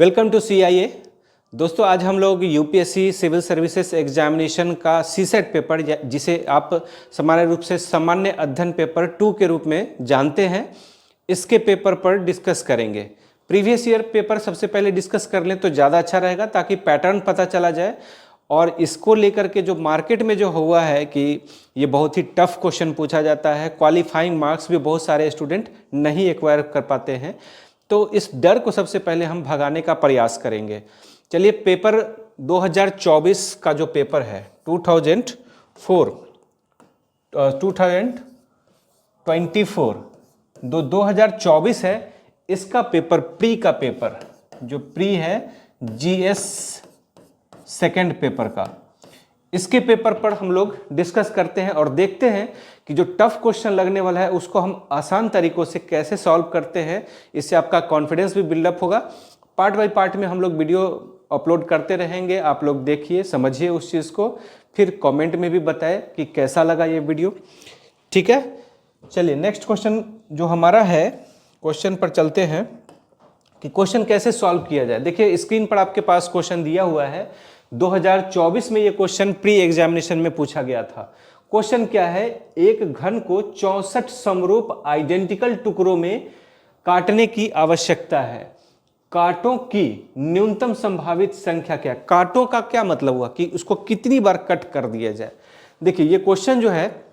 Welcome to CIA। दोस्तों आज हम लोग यूपीएससी सिविल सर्विसेज एग्जामिनेशन का सीसेट पेपर जिसे आप सामान्य रूप से सामान्य अध्ययन पेपर 2 के रूप में जानते हैं, इसके पेपर पर डिस्कस करेंगे। प्रीवियस ईयर पेपर सबसे पहले डिस्कस कर लें तो ज़्यादा अच्छा रहेगा ताकि पैटर्न पता चला जाए। और इसको लेकर के जो मार्केट में जो हुआ है कि ये बहुत ही टफ क्वेश्चन पूछा जाता है, क्वालिफाइंग मार्क्स भी बहुत सारे स्टूडेंट नहीं एक्वायर कर पाते हैं, तो इस डर को सबसे पहले हम भगाने का प्रयास करेंगे। चलिए पेपर 2024 का जो पेपर है 2024 जो 2024 है, इसका पेपर प्री का पेपर जो प्री है GS सेकेंड पेपर का, इसके पेपर पर हम लोग डिस्कस करते हैं और देखते हैं कि जो टफ क्वेश्चन लगने वाला है उसको हम आसान तरीकों से कैसे सॉल्व करते हैं। इससे आपका कॉन्फिडेंस भी बिल्डअप होगा। पार्ट बाय पार्ट में हम लोग वीडियो अपलोड करते रहेंगे, आप लोग देखिए, समझिए उस चीज़ को, फिर कमेंट में भी बताएं कि कैसा लगा ये वीडियो। ठीक है, चलिए नेक्स्ट क्वेश्चन जो हमारा है, क्वेश्चन पर चलते हैं कि क्वेश्चन कैसे सॉल्व किया जाए। देखिए स्क्रीन पर आपके पास क्वेश्चन दिया हुआ है। 2024 में ये क्वेश्चन प्री एग्जामिनेशन में पूछा गया था। क्वेश्चन क्या है, एक घन को 64 समरूप आइडेंटिकल टुकड़ों में काटने की आवश्यकता है। कांटों की न्यूनतम संभावित संख्या क्या है? कांटों का क्या मतलब हुआ कि उसको कितनी बार कट कर दिया जाए। देखिए ये क्वेश्चन जो है,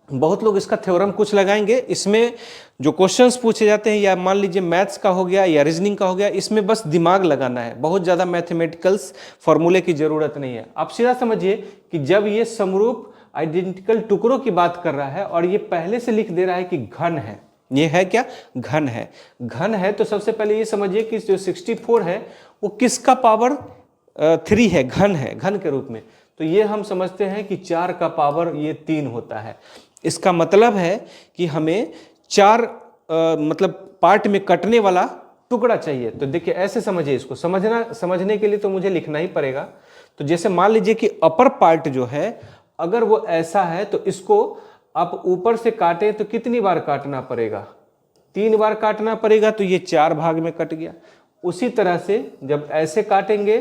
बहुत लोग इसका थ्योरम कुछ लगाएंगे। इसमें जो क्वेश्चंस पूछे जाते हैं, या मान लीजिए मैथ्स का हो गया या रीजनिंग का हो गया, इसमें बस दिमाग लगाना है, बहुत ज़्यादा मैथमेटिकल्स फॉर्मूले की ज़रूरत नहीं है। आप सीधा समझिए कि जब ये समरूप आइडेंटिकल टुकड़ों की बात कर रहा है और ये पहले से लिख दे रहा है कि घन है, ये है क्या, घन है। घन है तो सबसे पहले ये समझिए कि जो 64 है वो किसका पावर 3 है, घन है, घन के रूप में। तो ये हम समझते हैं कि 4 का पावर ये 3 होता है। इसका मतलब है कि हमें 4 मतलब पार्ट में कटने वाला टुकड़ा चाहिए। तो देखिए ऐसे समझिए, इसको समझने के लिए तो मुझे लिखना ही पड़ेगा। तो जैसे मान लीजिए कि अपर पार्ट जो है, अगर वो ऐसा है तो इसको आप ऊपर से काटें तो कितनी बार काटना पड़ेगा? 3 बार काटना पड़ेगा। तो ये 4 भाग में कट गया। उसी तरह से जब ऐसे काटेंगे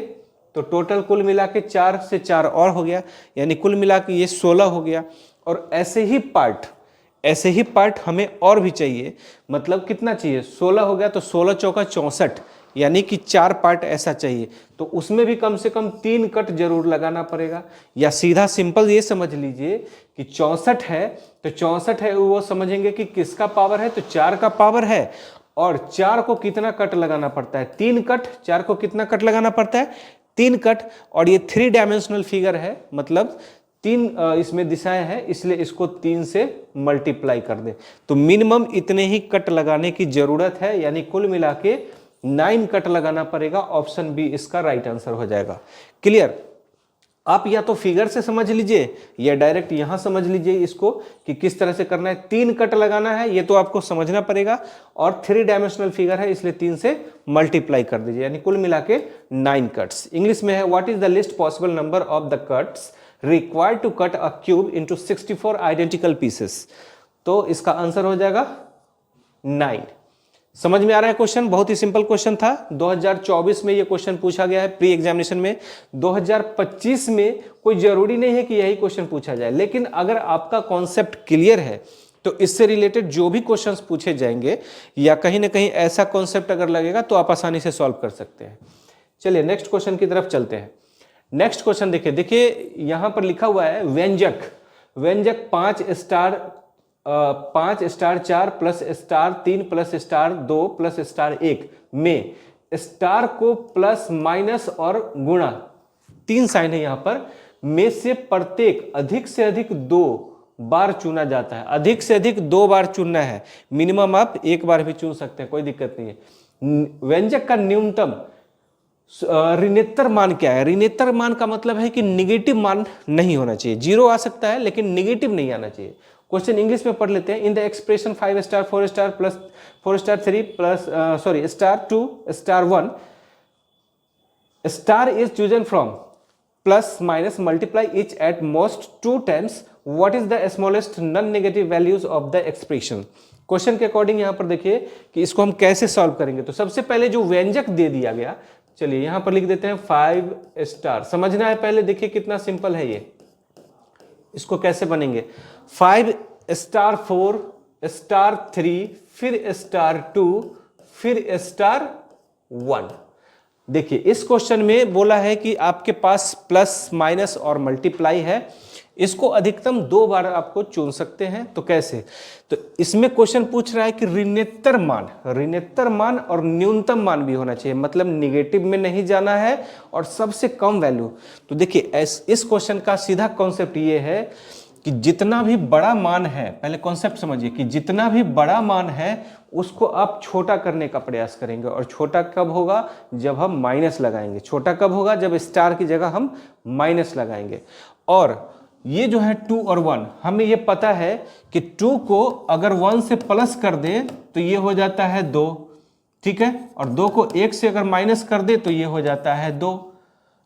तो टोटल कुल मिला के 4 से 4 और हो गया, यानी कुल मिला के ये 16 हो गया। और ऐसे ही पार्ट हमें और भी चाहिए। मतलब कितना चाहिए? 16 हो गया तो 16 चौका 64, यानी कि 4 पार्ट ऐसा चाहिए। तो उसमें भी कम से कम 3 कट जरूर लगाना पड़ेगा। या सीधा सिंपल ये समझ लीजिए कि 64 है तो 64 है वो समझेंगे कि किसका पावर है, तो 4 का पावर है। और 4 को कितना कट लगाना पड़ता है? 3 कट। 4 को कितना कट लगाना पड़ता है? 3 कट। और ये 3 डायमेंशनल फिगर है, मतलब 3 इसमें दिशाएं हैं, इसलिए इसको 3 से मल्टीप्लाई कर दे। तो मिनिमम इतने ही कट लगाने की जरूरत है, यानी कुल मिला के 9 कट लगाना पड़ेगा। ऑप्शन बी इसका राइट आंसर हो जाएगा। क्लियर? आप या तो फिगर से समझ लीजिए या डायरेक्ट यहां समझ लीजिए इसको कि किस तरह से करना है। 3 कट लगाना है, ये तो आपको समझना पड़ेगा। और 3 डायमेंशनल फिगर है, इसलिए 3 से मल्टीप्लाई कर दीजिए, यानी कुल मिला के 9 कट्स। इंग्लिश में है, what is the list possible number of the cuts required to cut a cube into 64 identical pieces। तो इसका आंसर हो जाएगा 9। समझ में आ रहा है क्वेश्चन? बहुत ही सिंपल क्वेश्चन था। 2024 में ये क्वेश्चन पूछा गया है प्री एग्जामिनेशन में। 2025 में कोई जरूरी नहीं है कि यही क्वेश्चन पूछा जाए, लेकिन अगर आपका कॉन्सेप्ट क्लियर है तो इससे रिलेटेड जो भी क्वेश्चंस पूछे जाएंगे या कहीं ना कहीं ऐसा कॉन्सेप्ट अगर लगेगा तो आप आसानी से सॉल्व कर सकते हैं। चलिए नेक्स्ट क्वेश्चन की तरफ चलते हैं। नेक्स्ट क्वेश्चन देखिए यहां पर लिखा हुआ है व्यंजक 5 star 4 plus star 3 plus star 2 plus star 1 में स्टार को प्लस माइनस और गुणा, 3 साइन है यहां पर, में से प्रत्येक अधिक से अधिक 2 बार चुना जाता है। अधिक से अधिक 2 बार चुनना है, मिनिमम आप 1 बार भी चुन सकते हैं, कोई दिक्कत नहीं है। व्यंजक का न्यूनतम ऋणोत्तर मान क्या है? ऋणोत्तर मान का मतलब है कि निगेटिव मान नहीं होना चाहिए। 0 आ सकता है लेकिन निगेटिव नहीं आना चाहिए। क्वेश्चन इंग्लिश में पढ़ लेते हैं। In the expression 5 star 4 star plus 4 star 3 plus star 2 star 1 star is chosen from plus minus multiply etch at most 2 times, what is the smallest non negative values of the expression. Question के according यहां पर देखिए कि इसको हम कैसे solve करेंगे। तो सबसे पहले जो व्यंजक दे दिया गया चलिए यहां पर लिख देते हैं 5 स्टार। समझना है पहले, देखिए कितना सिंपल है ये। इसको कैसे बनेंगे, 5 स्टार 4 स्टार 3 फिर स्टार 2 फिर स्टार 1। देखिए इस क्वेश्चन में बोला है कि आपके पास प्लस माइनस और मल्टीप्लाई है, इसको अधिकतम 2 बार आपको चुन सकते हैं। तो कैसे, तो इसमें क्वेश्चन पूछ रहा है कि ऋणोत्तर मान और न्यूनतम मान भी होना चाहिए, मतलब निगेटिव में नहीं जाना है और सबसे कम वैल्यू। तो देखिए इस क्वेश्चन का सीधा कॉन्सेप्ट ये है कि जितना भी बड़ा मान है, पहले कॉन्सेप्ट समझिए कि जितना भी बड़ा मान है उसको आप छोटा करने का प्रयास करेंगे। और छोटा कब होगा, जब हम माइनस लगाएंगे। छोटा कब होगा, जब स्टार की जगह हम माइनस लगाएंगे। और ये जो है 2 और 1, हमें ये पता है कि 2 को अगर 1 से प्लस कर दे तो ये हो जाता है 2, ठीक है। और 2 को 1 से अगर माइनस कर दे तो ये हो जाता है 2,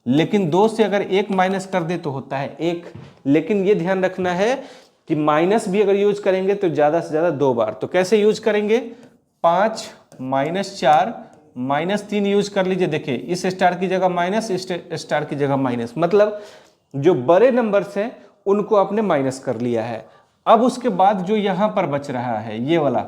लेकिन 2 से अगर 1 माइनस कर दे तो होता है 1। लेकिन ये ध्यान रखना है कि माइनस भी अगर यूज करेंगे तो ज़्यादा से ज़्यादा 2 बार। तो कैसे यूज करेंगे, 5 -4 -3 यूज कर लीजिए। देखिए इस स्टार की जगह माइनस, इस स्टार की जगह माइनस, मतलब जो बड़े नंबर्स हैं उनको आपने माइनस कर लिया है। अब उसके बाद जो यहाँ पर बच रहा है ये वाला,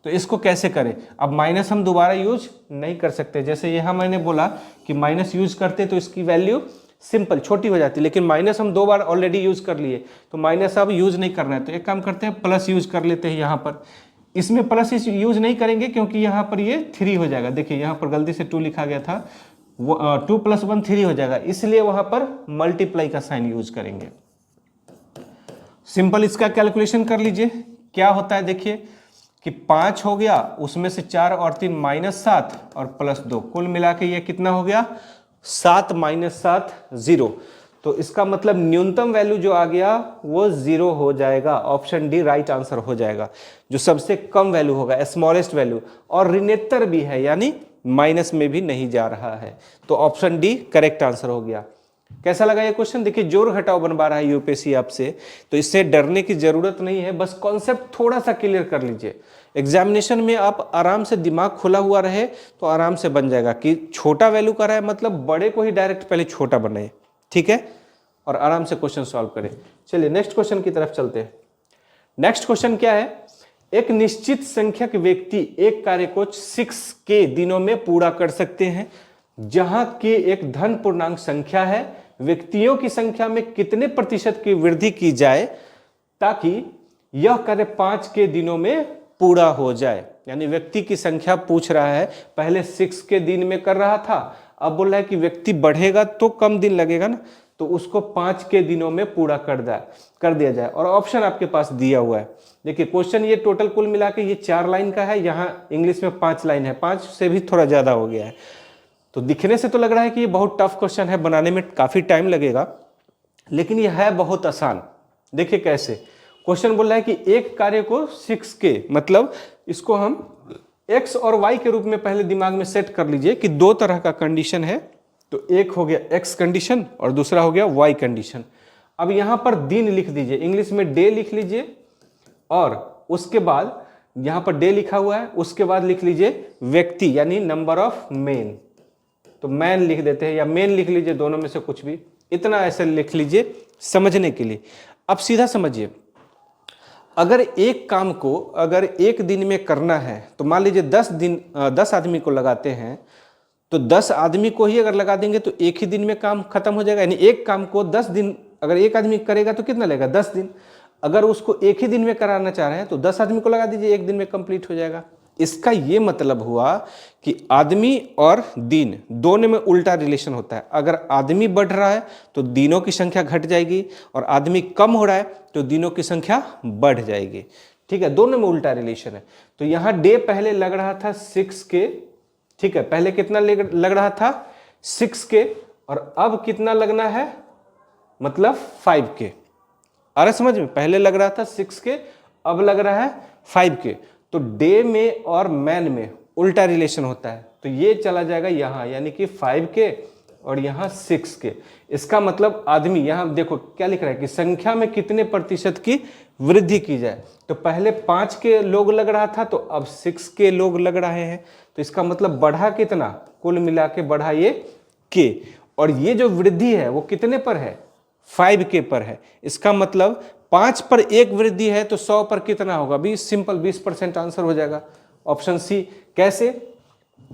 तो इसको कैसे करें। अब माइनस हम दोबारा यूज नहीं कर सकते, जैसे यहाँ मैंने बोला कि माइनस यूज करते तो इसकी वैल्यू सिंपल छोटी हो जाती, लेकिन माइनस हम 2 बार ऑलरेडी यूज कर लिए तो माइनस अब यूज नहीं करना है। तो एक काम करते हैं, प्लस यूज कर लेते हैं यहाँ पर। इसमें प्लस यूज नहीं करेंगे क्योंकि यहाँ पर ये 3 हो जाएगा। देखिए यहाँ पर गलती से 2 लिखा गया था, 2 + 1 3 हो जाएगा, इसलिए वहां पर मल्टीप्लाई का साइन यूज करेंगे। सिंपल इसका कैलकुलेशन कर लीजिए क्या होता है। देखिए कि 5 हो गया, उसमें से 4 और 3 -7 और +2, कुल मिला के ये कितना हो गया, 7 - 7 0। तो इसका मतलब न्यूनतम वैल्यू जो आ गया वो 0 हो जाएगा। ऑप्शन डी राइट आंसर हो जाएगा, जो सबसे कम वैल्यू होगा, स्मॉलेस्ट वैल्यू। और ऋणोत्तर भी है, यानी माइनस में भी नहीं जा रहा है। तो ऑप्शन डी करेक्ट आंसर हो गया। कैसा लगा ये क्वेश्चन, देखिए जोड़ घटाव बनवा रहा है यूपीएससी आपसे, तो इससे डरने की जरूरत नहीं है, बस कॉन्सेप्ट थोड़ा सा क्लियर कर लीजिए। एग्जामिनेशन में आप आराम से, दिमाग खुला हुआ रहे तो आराम से बन जाएगा कि छोटा वैल्यू का रहा है, मतलब बड़े को ही डायरेक्ट पहले छोटा बनाए, ठीक है, और आराम से क्वेश्चन सॉल्व करें। चलिए नेक्स्ट क्वेश्चन की तरफ चलते हैं। नेक्स्ट क्वेश्चन क्या है, एक निश्चित संख्यक व्यक्ति एक कार्य को 6 के दिनों में पूरा कर सकते हैं, जहां के एक धन पूर्णांक संख्या है। व्यक्तियों की संख्या में कितने प्रतिशत की वृद्धि की जाए ताकि यह कार्य 5 के दिनों में पूरा हो जाए। यानी व्यक्ति की संख्या पूछ रहा है, पहले 6 के दिन में कर रहा था, अब बोल रहा है कि व्यक्ति बढ़ेगा तो कम दिन लगेगा ना, तो उसको 5 के दिनों में पूरा कर दिया जाए। और ऑप्शन आपके पास दिया हुआ है। देखिए क्वेश्चन ये टोटल कुल मिला के ये 4 लाइन का है, यहाँ इंग्लिश में 5 लाइन है, 5 से भी थोड़ा ज्यादा हो गया है। तो दिखने से तो लग रहा है कि ये बहुत टफ क्वेश्चन है, बनाने में काफी टाइम लगेगा, लेकिन ये है बहुत आसान। देखिए कैसे, क्वेश्चन बोल रहा है कि एक कार्य को 6 के, मतलब इसको हम x और y के रूप में पहले दिमाग में सेट कर लीजिए कि 2 तरह का कंडीशन है। तो एक हो गया x कंडीशन और दूसरा हो गया y कंडीशन। अब यहां पर दिन लिख दीजिए, इंग्लिश में डे लिख लीजिए, और उसके बाद यहां पर डे लिखा हुआ है, उसके बाद लिख लीजिए व्यक्ति यानी नंबर ऑफ मेन। तो मैन लिख देते हैं या मेन लिख लीजिए, दोनों में से कुछ भी, इतना ऐसे लिख लीजिए समझने के लिए। अब सीधा समझिए, अगर एक काम को अगर एक दिन में करना है तो मान लीजिए 10 आदमी को लगाते हैं, तो 10 आदमी को ही अगर लगा देंगे तो एक ही दिन में काम खत्म हो जाएगा। यानी एक काम को 10 दिन अगर एक आदमी करेगा तो कितना लगेगा, 10 दिन। अगर उसको एक ही दिन में कराना चाह रहे हैं तो 10 आदमी को लगा दीजिए, एक दिन में कंप्लीट हो जाएगा। इसका ये मतलब हुआ कि आदमी और दिन दोनों में उल्टा रिलेशन होता है। अगर आदमी बढ़ रहा है तो दिनों की संख्या घट जाएगी, और आदमी कम हो रहा है तो दिनों की संख्या बढ़ जाएगी, ठीक है, दोनों में उल्टा रिलेशन है। तो यहां डे पहले लग रहा था 6 के, ठीक है, पहले कितना लग रहा था 6 के, और अब कितना लगना है, मतलब 5 के। अरे समझ में, पहले लग रहा था 6 के, अब लग रहा है 5 के। तो डे में और मैन में उल्टा रिलेशन होता है, तो ये चला जाएगा यहां, यानी कि 5 के और यहां 6 के। इसका मतलब आदमी, यहां देखो क्या लिख रहा है कि संख्या में कितने प्रतिशत की वृद्धि की जाए। तो पहले 5 के लोग लग रहा था, तो अब 6 के लोग लग रहे हैं। तो इसका मतलब बढ़ा कितना, कुल मिला के बढ़ा ये के, और ये जो वृद्धि है वो कितने पर है, 5k पर है। इसका मतलब 5 पर एक वृद्धि है तो 100 पर कितना होगा, 20, सिंपल 20% आंसर हो जाएगा ऑप्शन सी। कैसे,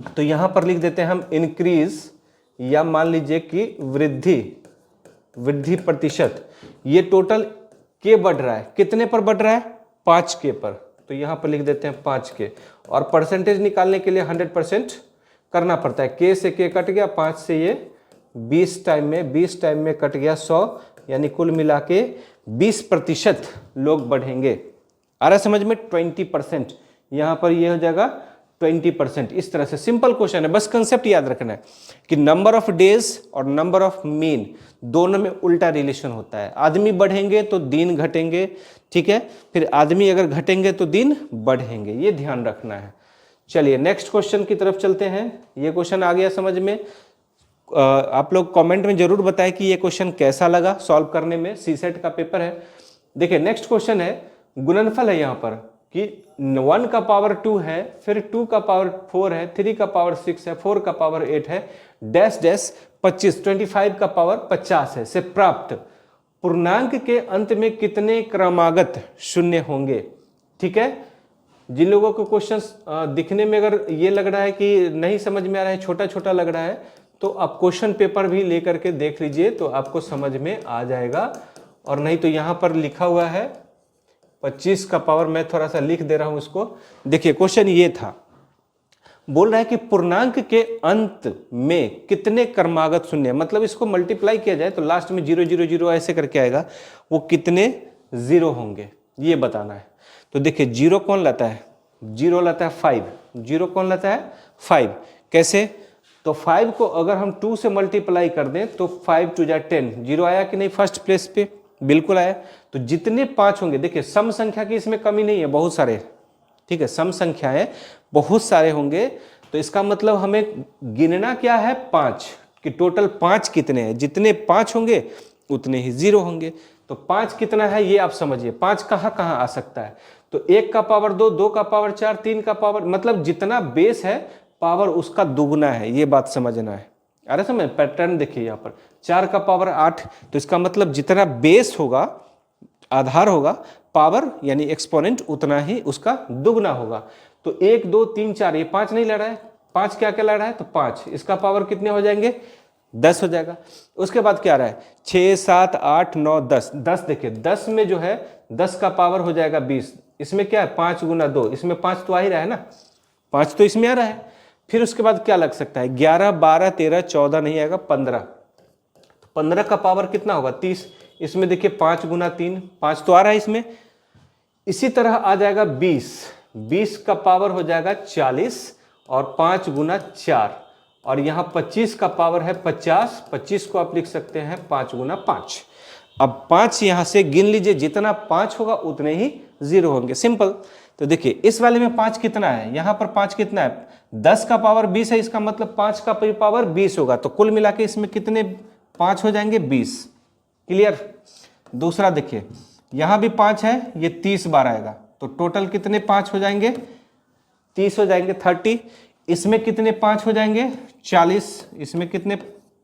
तो यहां पर लिख देते हैं हम इंक्रीज, या मान लीजिए कि वृद्धि प्रतिशत, ये टोटल के बढ़ रहा है, कितने पर बढ़ रहा है, 5k पर, तो यहां पर लिख देते हैं 5k। और परसेंटेज निकालने के लिए 100% करना पड़ता है, k से k कट गया, 5 से ये 20 टाइम में कट गया 100, यानी कुल मिला के 20% लोग बढ़ेंगे। आ रहा समझ में, 20%, यहां पर ये हो जाएगा 20%। इस तरह से सिंपल क्वेश्चन है, बस कंसेप्ट याद रखना है कि नंबर ऑफ डेज और नंबर ऑफ मीन दोनों में उल्टा रिलेशन होता है। आदमी बढ़ेंगे तो दिन घटेंगे, ठीक है, फिर आदमी अगर घटेंगे तो दिन बढ़ेंगे, ये ध्यान रखना है। चलिए नेक्स्ट क्वेश्चन की तरफ चलते हैं। ये क्वेश्चन आ गया समझ में, आप लोग कमेंट में जरूर बताएं कि ये क्वेश्चन कैसा लगा सॉल्व करने में, सीसेट का पेपर है। देखिए नेक्स्ट क्वेश्चन है, गुणनफल है यहाँ पर कि 1 का पावर 2 है, फिर 2 का पावर 4 है, 3 का पावर 6 है, 4 का पावर 8 है, डैश डैश 25, 25 का पावर 50 है, से प्राप्त पूर्णांक के अंत में कितने क्रमागत शून्य होंगे। ठीक है, जिन लोगों को क्वेश्चन दिखने में अगर ये लग रहा है कि नहीं समझ में आ रहा है, छोटा छोटा लग रहा है, तो आप क्वेश्चन पेपर भी लेकर के देख लीजिए तो आपको समझ में आ जाएगा। और नहीं तो यहाँ पर लिखा हुआ है 25 का पावर, मैं थोड़ा सा लिख दे रहा हूं इसको। देखिए क्वेश्चन ये था, बोल रहा है कि पूर्णांक के अंत में कितने क्रमागत शून्य, मतलब इसको मल्टीप्लाई किया जाए तो लास्ट में 0 0 0 ऐसे करके आएगा, वो कितने जीरो होंगे ये बताना है। तो देखिए जीरो कौन लाता है, जीरो लाता है 5, जीरो कौन लाता है 5, कैसे, तो 5 को अगर हम 2 से मल्टीप्लाई कर दें तो 5 2 जा 10, जीरो आया कि नहीं फर्स्ट प्लेस पे, बिल्कुल आया। तो जितने 5 होंगे, देखिए सम संख्या की इसमें कमी नहीं है, बहुत सारे, ठीक है, सम संख्या है, बहुत सारे होंगे, तो इसका मतलब हमें गिनना क्या है 5, कि टोटल 5 कितने हैं, जितने 5 होंगे उतने ही जीरो होंगे। तो 5 कितना है ये आप समझिए, 5 कहाँ कहाँ आ सकता है, तो 1 का पावर 2, 2 का पावर 4, 3 का पावर, मतलब जितना बेस है पावर उसका दुगुना है, ये बात समझना है। अरे समझ, पैटर्न देखिए यहाँ पर 4 का पावर 8, तो इसका मतलब जितना बेस होगा, आधार होगा, पावर यानी एक्सपोनेंट उतना ही उसका दुगना होगा। तो 1 2 3 4, ये 5 नहीं ला रहा है, 5 क्या क्या ला रहा है, तो 5, इसका पावर कितने हो जाएंगे, 10 हो जाएगा। उसके बाद क्या आ रहा है, 6 7 8 9 10, 10 देखिए 10 में जो है 10 का पावर हो जाएगा 20, इसमें क्या है 5 गुना 2, इसमें 5 तो आ ही रहा है ना, 5 तो इसमें आ रहा है। फिर उसके बाद क्या लग सकता है, 11 12 13 14 नहीं आएगा, 15, 15 का पावर कितना होगा 30, इसमें देखिए 5 गुना 3, 5 तो आ रहा है इसमें। इसी तरह आ जाएगा 20, 20 का पावर हो जाएगा 40 और 5 गुना 4, और यहाँ 25 का पावर है 50, 25 को आप लिख सकते हैं 5 गुना 5। अब 5 यहाँ से गिन लीजिए, जितना 5 होगा उतने ही जीरो होंगे, सिंपल। तो देखिए इस वाले में 5 कितना है, यहाँ पर 5 कितना है, 10 का पावर 20 है, इसका मतलब 5 का पावर 20 होगा, तो कुल मिला के इसमें कितने 5 हो जाएंगे 20, क्लियर। दूसरा देखिए यहाँ भी 5 है, ये 30 बार आएगा, तो टोटल कितने 5 हो जाएंगे, 30 हो जाएंगे 30, इसमें कितने 5 हो जाएंगे 40, इसमें कितने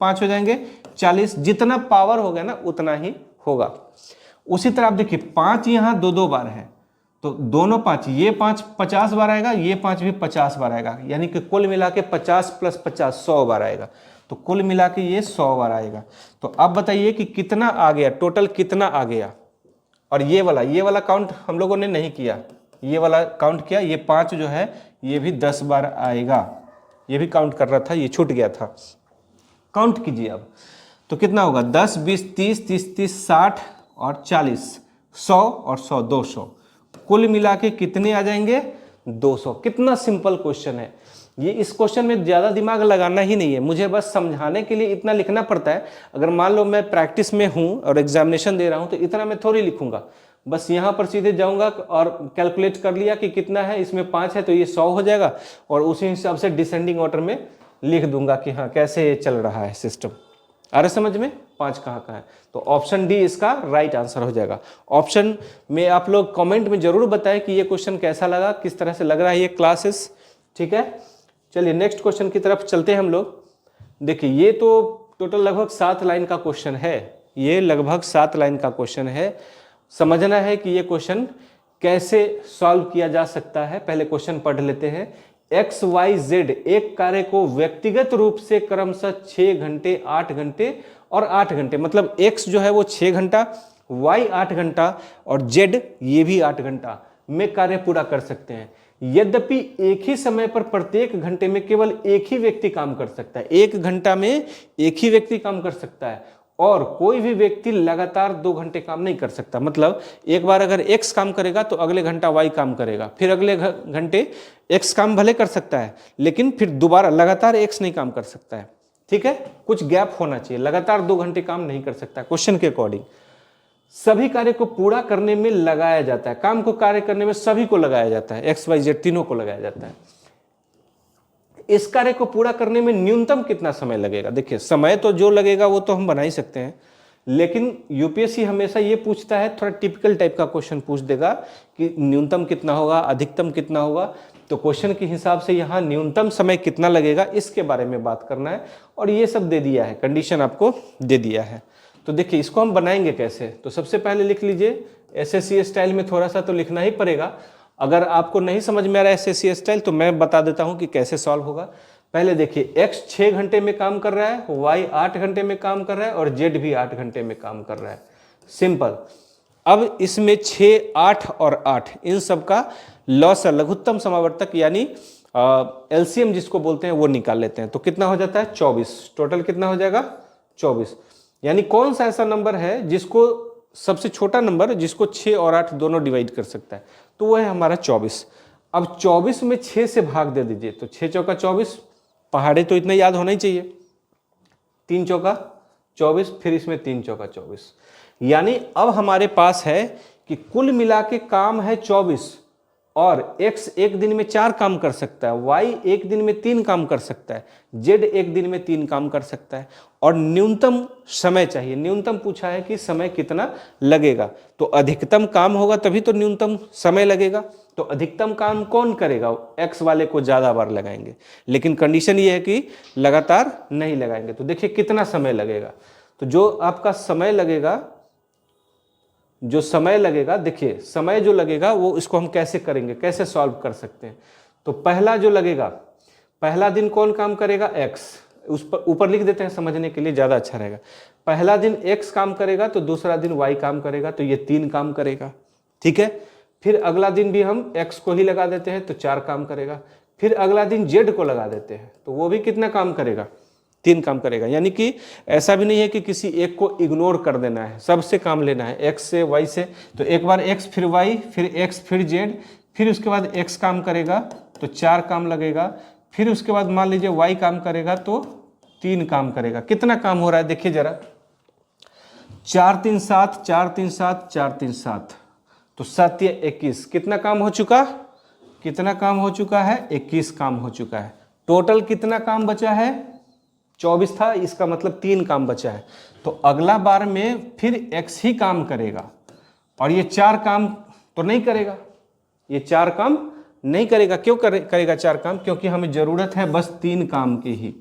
5 हो जाएंगे 40, जितना पावर होगा ना उतना ही होगा। उसी तरह आप देखिए 5 यहाँ 2 2 बार है, तो दोनों 5, ये 5 50 बार आएगा, ये 5 भी 50 बार आएगा, यानी कि कुल मिला के 50 + 50 100 बार आएगा, तो कुल मिला के ये 100 बार आएगा। तो अब बताइए कि कितना आ गया, टोटल कितना आ गया। और ये वाला काउंट हम लोगों ने नहीं किया, ये वाला काउंट किया, ये 5 जो है ये भी 10 बार आएगा, ये भी काउंट कर रहा था, ये छूट गया था, काउंट कीजिए अब। तो कितना होगा 10 20 30 30 30 60 और 40, 100 और 100 200, कुल मिला के कितने आ जाएंगे 200। कितना सिंपल क्वेश्चन है ये, इस क्वेश्चन में ज़्यादा दिमाग लगाना ही नहीं है, मुझे बस समझाने के लिए इतना लिखना पड़ता है। अगर मान लो मैं प्रैक्टिस में हूँ और एग्जामिनेशन दे रहा हूँ तो इतना मैं थोड़ी लिखूंगा, बस यहाँ पर सीधे जाऊँगा और कैलकुलेट कर लिया कि कितना है, इसमें 5 है तो ये 100 हो जाएगा, और उसी हिसाब से डिसेंडिंग ऑर्डर में लिख दूंगा कि हाँ कैसे ये चल रहा है सिस्टम। आ रहा समझ में, 5 कहाँ है, तो ऑप्शन डी इसका राइट आंसर हो जाएगा। ऑप्शन में आप लोग कमेंट में जरूर बताएं कि ये क्वेश्चन कैसा लगा, किस तरह से लग रहा है ये क्लासेस, ठीक है। चलिए नेक्स्ट क्वेश्चन की तरफ चलते हैं हम लोग। देखिए ये तो टोटल लगभग 7 लाइन का क्वेश्चन है, ये लगभग 7 लाइन का क्वेश्चन है। समझना है कि ये क्वेश्चन कैसे सॉल्व किया जा सकता है। पहले क्वेश्चन पढ़ लेते हैं। एक्स वाई जेड एक कार्य को व्यक्तिगत रूप से क्रमशः 6 घंटे, 8 घंटे और 8 घंटे, मतलब एक्स जो है वो 6 घंटा, वाई 8 घंटा और जेड ये भी 8 घंटा में कार्य पूरा कर सकते हैं। यद्यपि एक ही समय पर प्रत्येक घंटे में केवल एक ही व्यक्ति काम कर सकता है। एक घंटा में एक ही व्यक्ति काम कर सकता है और कोई भी व्यक्ति लगातार 2 घंटे काम नहीं कर सकता। मतलब एक बार अगर एक्स काम करेगा तो अगले घंटा वाई काम करेगा, फिर अगले घंटे एक्स काम भले कर सकता है लेकिन फिर दोबारा लगातार एक्स नहीं काम कर सकता है। ठीक है, कुछ गैप होना चाहिए, लगातार 2 घंटे काम नहीं कर सकता। क्वेश्चन के अकॉर्डिंग सभी कार्य को पूरा करने में लगाया जाता है, काम को कार्य करने में सभी को लगाया जाता है, एक्स वाई जेड तीनों को लगाया जाता है। इस कार्य को पूरा करने में न्यूनतम कितना समय लगेगा? देखिए समय तो जो लगेगा वो तो हम बना ही सकते हैं, लेकिन यूपीएससी हमेशा ये पूछता है, थोड़ा टिपिकल टाइप का क्वेश्चन पूछ देगा कि न्यूनतम कितना होगा, अधिकतम कितना होगा। तो क्वेश्चन के हिसाब से यहाँ न्यूनतम समय कितना लगेगा इसके बारे में बात करना है और ये सब दे दिया है, कंडीशन आपको दे दिया है। तो देखिए इसको हम बनाएंगे कैसे। तो सबसे पहले लिख लीजिए, एसएससी स्टाइल में थोड़ा सा तो लिखना ही पड़ेगा। अगर आपको नहीं समझ में आ रहा है एसएससी स्टाइल तो मैं बता देता हूं कि कैसे सॉल्व होगा। पहले देखिए एक्स 6 घंटे में काम कर रहा है, वाई 8 घंटे में काम कर रहा है और जेड भी 8 घंटे में काम कर रहा है। सिंपल। अब इसमें 6, 8 और 8 इन सब का लॉसा लघुत्तम समावर्तक यानी एलसीएम जिसको बोलते हैं वो निकाल लेते हैं। तो कितना हो जाता है? 24। टोटल कितना हो जाएगा? 24। यानी कौन सा ऐसा नंबर है जिसको सबसे छोटा नंबर जिसको 6 और 8 दोनों डिवाइड कर सकता है? तो वो है हमारा 24। अब 24 में 6 से भाग दे दीजिए तो 6 चौका 24, पहाड़े तो इतना याद होना ही चाहिए। 3 चौका 24, फिर इसमें 3 चौका 24। यानी अब हमारे पास है कि कुल मिला के काम है 24 और x एक दिन में 4 काम कर सकता है, y एक दिन में 3 काम कर सकता है, z एक दिन में 3 काम कर सकता है और न्यूनतम समय चाहिए। न्यूनतम पूछा है कि समय कितना लगेगा, तो अधिकतम काम होगा तभी तो न्यूनतम समय लगेगा। तो अधिकतम काम कौन करेगा? x वाले को ज़्यादा बार लगाएंगे, लेकिन कंडीशन ये है कि लगातार नहीं लगाएंगे। तो देखिए कितना समय लगेगा। तो जो आपका समय लगेगा, देखिए समय जो लगेगा वो इसको हम कैसे करेंगे, कैसे सॉल्व कर सकते हैं। तो पहला जो लगेगा, पहला दिन कौन काम करेगा? x। उस पर ऊपर लिख देते हैं समझने के लिए, ज़्यादा अच्छा रहेगा। पहला दिन x काम करेगा तो दूसरा दिन y काम करेगा, तो ये 3 काम करेगा। ठीक है, फिर अगला दिन भी हम x को ही लगा देते हैं तो 4 काम करेगा। फिर अगला दिन z को लगा देते हैं तो वो भी कितना काम करेगा? 3 काम करेगा। यानी कि ऐसा भी नहीं है कि किसी एक को इग्नोर कर देना है, सबसे काम लेना है, x से y से। तो एक बार x फिर y फिर x फिर z, फिर उसके बाद x काम करेगा तो 4 काम लगेगा। फिर उसके बाद मान लीजिए y काम करेगा तो 3 काम करेगा। कितना काम हो रहा है देखिए जरा, 4 3 7, 4 3 7, 4 3 7, तो 7 या 21। कितना काम हो चुका? कितना काम हो चुका है? 21 काम हो चुका है। टोटल कितना काम बचा है? 24 था, इसका मतलब 3 काम बचा है। तो अगला बार में फिर x ही काम करेगा और ये 4 काम तो नहीं करेगा, ये 4 काम नहीं करेगा। क्यों करेगा 4 काम? क्योंकि हमें जरूरत है बस 3 काम की ही।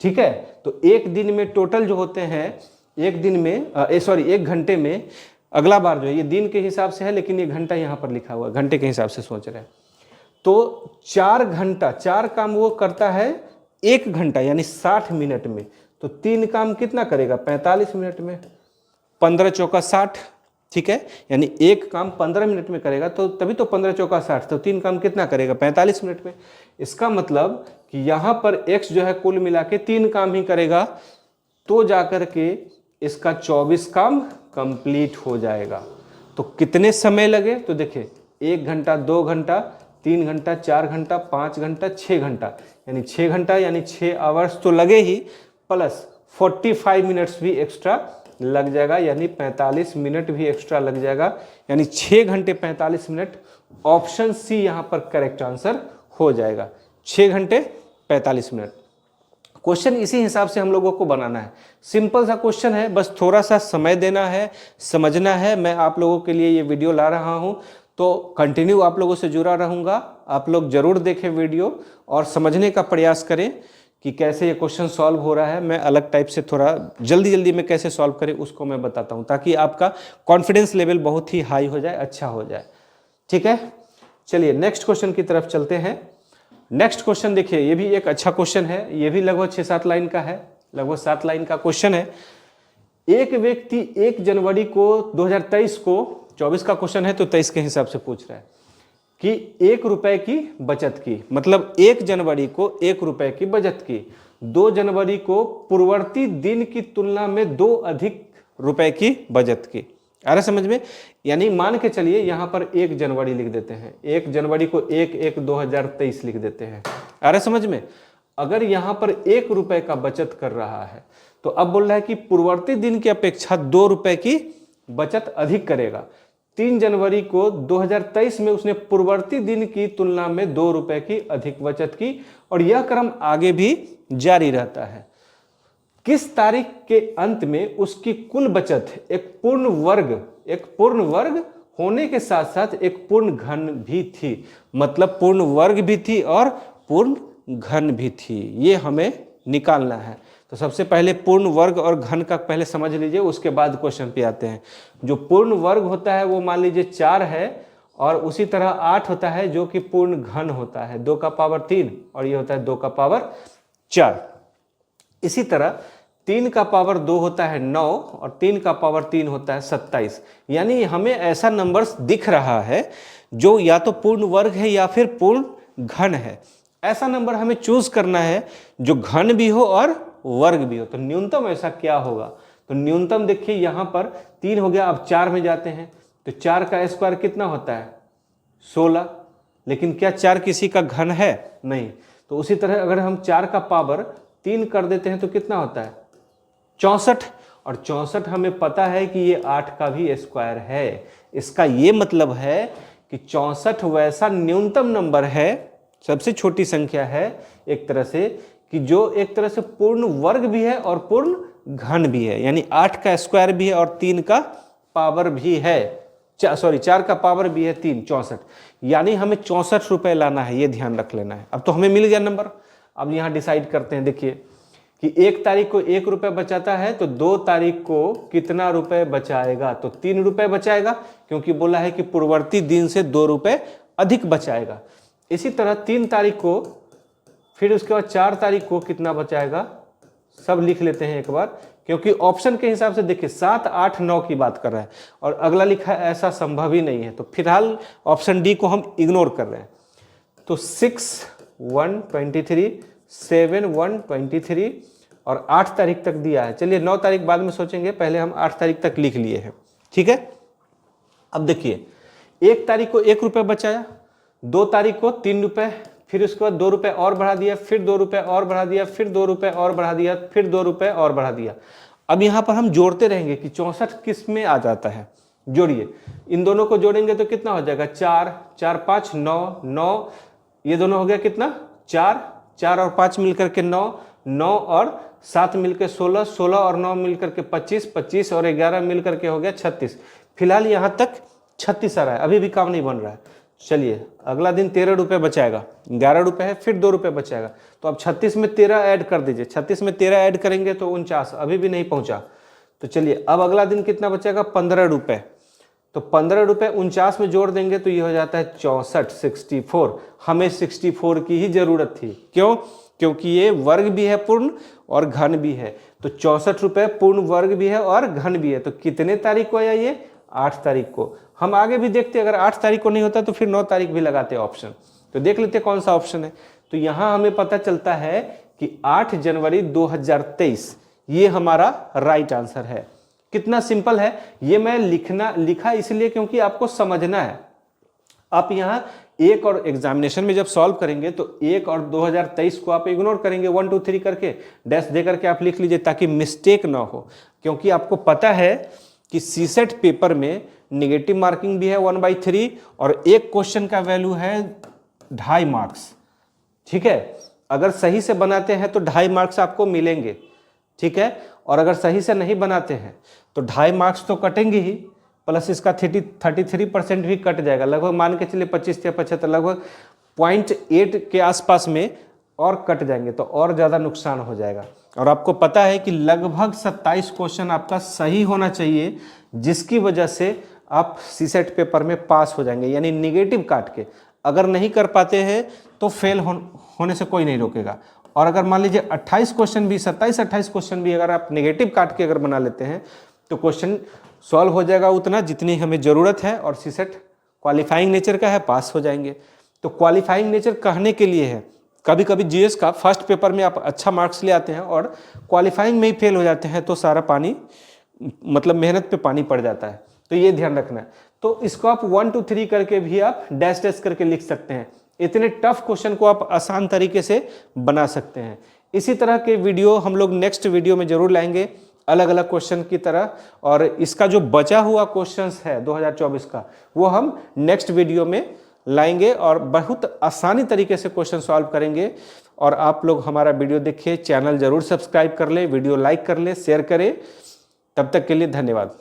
ठीक है, तो एक दिन में टोटल जो होते हैं, एक दिन में एक घंटे में, अगला बार जो है ये दिन के हिसाब से है लेकिन ये घंटा यहाँ पर लिखा हुआ है, घंटे के हिसाब से सोच रहे हैं। तो 4 घंटा, 4 काम वो करता है 1 घंटा यानी 60 मिनट में। तो 3 काम कितना करेगा? 45 मिनट में। 15 चौका 60। ठीक है, यानी 1 काम 15 मिनट में करेगा तो तभी तो 15 चौका 60, तो 3 काम कितना करेगा? 45 मिनट में। इसका मतलब कि यहाँ पर x जो है कुल मिला के 3 काम ही करेगा तो जाकर के इसका 24 काम कंप्लीट हो जाएगा। तो कितने समय लगे? तो देखिए 1 घंटा, 2 घंटा, 3 घंटा, 4 घंटा, 5 घंटा, 6 घंटा, यानी 6 घंटा यानी 6 आवर्स तो लगे ही, प्लस 45 मिनट्स भी एक्स्ट्रा लग जाएगा, यानी 45 मिनट भी एक्स्ट्रा लग जाएगा, यानी 6 घंटे 45 मिनट। ऑप्शन सी यहाँ पर करेक्ट आंसर हो जाएगा, 6 घंटे 45 मिनट। क्वेश्चन इसी हिसाब से हम लोगों को बनाना है। सिंपल सा क्वेश्चन है, बस थोड़ा सा समय देना है, समझना है। मैं आप लोगों के लिए ये वीडियो ला रहा हूँ तो कंटिन्यू आप लोगों से जुड़ा रहूँगा। आप लोग जरूर देखें वीडियो और समझने का प्रयास करें कि कैसे ये क्वेश्चन सॉल्व हो रहा है, मैं अलग टाइप से थोड़ा जल्दी जल्दी में कैसे सॉल्व करें उसको मैं बताता हूँ, ताकि आपका कॉन्फिडेंस लेवल बहुत ही हाई हो जाए, अच्छा हो जाए। ठीक है, चलिए नेक्स्ट क्वेश्चन की तरफ चलते हैं। नेक्स्ट क्वेश्चन देखिए, ये भी एक अच्छा क्वेश्चन है, ये भी लगभग 6-7 लाइन का है, लगभग 7 लाइन का क्वेश्चन है। एक व्यक्ति 1 जनवरी को 2023 को, 24 का क्वेश्चन है तो 23 के हिसाब से पूछ रहा है कि 1 रुपए की बचत की, मतलब 1 जनवरी को 1 रुपए की बचत की, 2 जनवरी को पूर्ववर्ती दिन की तुलना में 2 अधिक रुपए की बचत की। आ रहा समझ में? यानी मान के चलिए यहां पर 1 जनवरी लिख देते हैं, 1 जनवरी को 1/1/2023 लिख देते हैं। आ रहा समझ में? अगर यहां पर 1 रुपए का बचत कर रहा है तो अब बोल रहा है कि पूर्ववर्ती दिन की अपेक्षा 2 रुपए की बचत अधिक करेगा। 3 जनवरी को 2023 में उसने पूर्ववर्ती दिन की तुलना में 2 रुपए की अधिक बचत की, और यह क्रम आगे भी जारी रहता है। किस तारीख के अंत में उसकी कुल बचत एक पूर्ण वर्ग होने के साथ साथ एक पूर्ण घन भी थी, मतलब पूर्ण वर्ग भी थी और पूर्ण घन भी थी, ये हमें निकालना है। तो सबसे पहले पूर्ण वर्ग और घन का पहले समझ लीजिए, उसके बाद क्वेश्चन पे आते हैं। जो पूर्ण वर्ग होता है वो मान लीजिए 4 है, और उसी तरह 8 होता है जो कि पूर्ण घन होता है, 2 का पावर 3, और ये होता है 2 का पावर 4। इसी तरह 3 का पावर 2 होता है 9, और 3 का पावर 3 होता है 27। यानी हमें ऐसा नंबर्स दिख रहा है जो या तो पूर्ण वर्ग है या फिर पूर्ण घन है। ऐसा नंबर हमें चूज करना है जो घन भी हो और वर्ग भी हो। तो न्यूनतम ऐसा क्या होगा? तो न्यूनतम देखिए यहां पर 3 हो गया, अब 4 में जाते हैं तो 4 का स्क्वायर कितना होता है? 16। लेकिन क्या 4 किसी का घन है? नहीं। तो उसी तरह अगर हम 4 का पावर 3 कर देते हैं तो कितना होता है? 64। और 64 हमें पता है कि ये 8 का भी स्क्वायर है। इसका ये मतलब है कि 64 वैसा न्यूनतम नंबर है, सबसे छोटी संख्या है एक तरह से, कि जो एक तरह से पूर्ण वर्ग भी है और पूर्ण घन भी है। यानी 8 का स्क्वायर भी है और 3 का पावर भी है, 4 का पावर भी है 3, 64। यानी हमें 64 रुपए लाना है, ये ध्यान रख लेना है। अब तो हमें मिल गया नंबर। अब यहाँ डिसाइड करते हैं, देखिए कि 1 तारीख को 1 रुपए बचाता है तो 2 तारीख को कितना रुपए बचाएगा? तो 3 रुपए बचाएगा, क्योंकि बोला है कि पूर्ववर्ती दिन से 2 रुपए अधिक बचाएगा। इसी तरह 3 तारीख को, फिर उसके बाद 4 तारीख को कितना बचाएगा? सब लिख लेते हैं एक बार, क्योंकि ऑप्शन के हिसाब से देखिए 7, 8, 9 की बात कर रहा है और अगला लिखा है ऐसा संभव ही नहीं है, तो फिलहाल ऑप्शन डी को हम इग्नोर कर रहे हैं। तो 6, 1, 23, 7, 1, 23 और 8 तारीख तक दिया है। चलिए 9 तारीख बाद में सोचेंगे, पहले हम 8 तारीख तक लिख लिए हैं। ठीक है, अब देखिए 1 तारीख को 1 रुपये बचाया, 2 तारीख को 3 रुपये, फिर उसके बाद 2 रुपये और बढ़ा दिया, फिर 2 रुपये और बढ़ा दिया, फिर 2 रुपये और बढ़ा दिया, फिर 2 रुपये और बढ़ा दिया। अब यहाँ पर हम जोड़ते रहेंगे कि 64 किस में आ जाता है। जोड़िए, इन दोनों को जोड़ेंगे तो कितना हो जाएगा? 4, 4, 5, 9, 9, ये दोनों हो गया कितना? 4, 4 और 5 मिलकर के 9, 9 और 7 मिलकर 16, 16 और 9 मिलकर के 25, 25 और 11 मिलकर के हो गया 36। फिलहाल यहाँ तक 36 आ रहा है, अभी भी काम नहीं बन रहा है। चलिए अगला दिन 13 रुपये बचाएगा, 11 रुपये है, फिर 2 रुपये बचाएगा। तो अब 36 में 13 ऐड कर दीजिए, 36 में 13 ऐड करेंगे तो 49, अभी भी नहीं पहुंचा। तो चलिए अब अगला दिन कितना बचेगा? 15 रुपये। तो 15 रुपये 49 में जोड़ देंगे तो ये हो जाता है 64, 64। हमें 64 की ही जरूरत थी। क्यों? क्योंकि ये वर्ग भी है पूर्ण और घन भी है। तो 64 रुपये पूर्ण वर्ग भी है और घन भी है। तो कितने तारीख को आया ये? 8 तारीख को। हम आगे भी देखते, अगर 8 तारीख को नहीं होता तो फिर 9 तारीख भी लगाते ऑप्शन। तो देख लेते कौन सा ऑप्शन है। तो यहां हमें पता चलता है कि 8 जनवरी 2023 ये हमारा राइट आंसर है। कितना सिंपल है ये। मैं लिखा इसलिए क्योंकि आपको समझना है। आप यहाँ 1 और एग्जामिनेशन में जब सॉल्व करेंगे तो 1 और 2023 को आप इग्नोर करेंगे, 1, 2, 3 करके डैश दे करके आप लिख लीजिए ताकि मिस्टेक ना हो। क्योंकि आपको पता है कि सीसेट पेपर में नेगेटिव मार्किंग भी है 1/3 और एक क्वेश्चन का वैल्यू है 2.5 मार्क्स। ठीक है, अगर सही से बनाते हैं तो 2.5 मार्क्स आपको मिलेंगे। ठीक है, और अगर सही से नहीं बनाते हैं तो 2.5 मार्क्स तो कटेंगे ही, प्लस इसका 33% भी कट जाएगा। लगभग मान के चलिए 25 या 75, लगभग 0.8 के आसपास में और कट जाएंगे तो और ज़्यादा नुकसान हो जाएगा। और आपको पता है कि लगभग 27 क्वेश्चन आपका सही होना चाहिए, जिसकी वजह से आप सीसेट पेपर में पास हो जाएंगे, यानी निगेटिव काट के। अगर नहीं कर पाते हैं तो फेल होने से कोई नहीं रोकेगा। और अगर मान लीजिए 28 क्वेश्चन भी, 27-28 क्वेश्चन भी अगर आप नेगेटिव काट के अगर बना लेते हैं तो क्वेश्चन सॉल्व हो जाएगा उतना जितनी हमें ज़रूरत है, और सीसेट क्वालिफाइंग नेचर का है, पास हो जाएंगे। तो क्वालिफाइंग नेचर कहने के लिए है, कभी कभी जीएस का फर्स्ट पेपर में आप अच्छा मार्क्स ले आते हैं और क्वालिफाइंग में ही फेल हो जाते हैं तो सारा पानी, मतलब मेहनत पे पानी पड़ जाता है। तो ये ध्यान रखना है। तो इसको आप 1 2 3 करके भी आप डैश डैश करके लिख सकते हैं। इतने टफ क्वेश्चन को आप आसान तरीके से बना सकते हैं। इसी तरह के वीडियो हम लोग नेक्स्ट वीडियो में जरूर लाएंगे, अलग अलग क्वेश्चन की तरह। और इसका जो बचा हुआ क्वेश्चंस है 2024 का, वो हम नेक्स्ट वीडियो में लाएंगे और बहुत आसानी तरीके से क्वेश्चन सॉल्व करेंगे। और आप लोग हमारा वीडियो देखिए, चैनल जरूर सब्सक्राइब कर ले, वीडियो लाइक कर ले, शेयर करें। तब तक के लिए धन्यवाद।